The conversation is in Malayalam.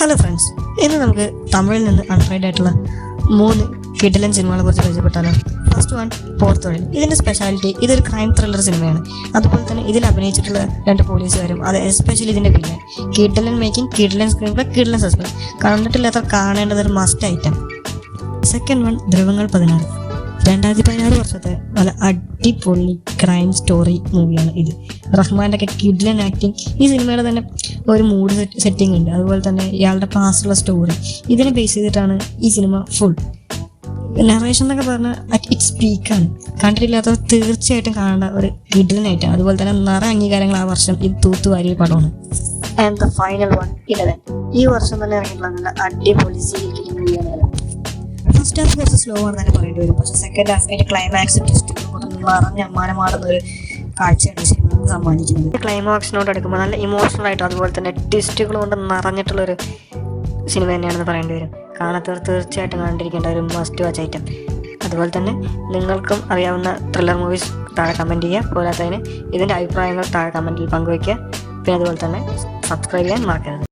ഹലോ ഫ്രണ്ട്സ്, ഇന്ന് നമുക്ക് തമിഴിൽ നിന്ന് അൺഫൈഡ് ആയിട്ടുള്ള 3 കിടിലൻ സിനിമകളെ കുറിച്ച് പരിചയപ്പെട്ടാലോ. First one പോർത്തൊഴിൽ. ഇതിൻ്റെ സ്പെഷ്യാലിറ്റി ഇതൊരു ക്രൈം ത്രില്ലർ സിനിമയാണ്. അതുപോലെ തന്നെ ഇതിൽ അഭിനയിച്ചിട്ടുള്ള 2 പോലീസുകാരും, അത് എസ്പെഷ്യലി ഇതിൻ്റെ വില്ലൻ. കിടിലൻ മേക്കിംഗ്, കിടിലൻ സ്ക്രീൻ പ്ലേ, കിടിലൻ സസ്പെൻസ്. കണ്ടിട്ടില്ലാത്ത കാണേണ്ടത് ഒരു മസ്റ്റ് ഐറ്റം. സെക്കൻഡ് വൺ ധ്രുവങ്ങൾ 16. 2016 വർഷത്തെ നല്ല അടിപൊളി ക്രൈം സ്റ്റോറി മൂവിയാണ് ഇത്. റഹ്മാൻ്റെ ഒക്കെ കിഡിലൻ ആക്ടിങ്. ഈ സിനിമയുടെ തന്നെ ഒരു മൂഡ് സെറ്റിംഗ് ഉണ്ട്. അതുപോലെ തന്നെ ഇയാളുടെ പാസ്റ്റുള്ള സ്റ്റോറി ഇതിനെ ബേസ് ചെയ്തിട്ടാണ് ഈ സിനിമ ഫുൾ. നറേഷൻ എന്നൊക്കെ പറഞ്ഞാൽ അറ്റ് ഇറ്റ്സ് പീക്കാണ്. കണ്ടിട്ടില്ലാത്തവർ തീർച്ചയായിട്ടും കാണേണ്ട ഒരു കിഡിലനായിട്ടാണ്. അതുപോലെ തന്നെ നിറ അംഗീകാരങ്ങൾ ആ വർഷം ഇത് തൂത്തുവാരിയ പടമാണ്. And the final one 11. ഈ വർഷം തന്നെ ഇറങ്ങിയിട്ടുള്ള നല്ല അടിപൊളി സീരിയൽ മൂവിയാണ്. ഫസ്റ്റ് ഹാഫ് കുറച്ച് സ്ലോ ആണെന്ന് തന്നെ പറയേണ്ടി വരും. പക്ഷേ സെക്കൻഡ് ഹാഫ് അതിൻ്റെ ക്ലൈമാക്സ് ട്വിസ്റ്റുകൾ നിറഞ്ഞ് അമ്മാനമാടുന്ന ഒരു കാഴ്ചയാണ് സിനിമ നമുക്ക് സമ്മാനിക്കുന്നത്. ക്ലൈമാക്സിനോട് അടുക്കുമ്പോൾ നല്ല ഇമോഷണൽ ആയിട്ടും അതുപോലെ തന്നെ ട്വിസ്റ്റുകൾ കൊണ്ട് നിറഞ്ഞിട്ടുള്ളൊരു സിനിമ തന്നെയാണെന്ന് പറയേണ്ടി വരും. കാണാത്തവർ തീർച്ചയായിട്ടും കണ്ടിരിക്കേണ്ട ഒരു മസ്റ്റ് വാച്ച് ഐറ്റം. അതുപോലെ തന്നെ നിങ്ങൾക്കും അറിയാവുന്ന ത്രില്ലർ മൂവീസ് താഴെ കമൻറ്റ് ചെയ്യുക. പോരാത്തതിന് ഇതിൻ്റെ അഭിപ്രായങ്ങൾ താഴെ കമൻറ്റിൽ പങ്കുവയ്ക്കുക. പിന്നെ അതുപോലെ തന്നെ സബ്സ്ക്രൈബ് ചെയ്യാൻ മറക്കരുത്.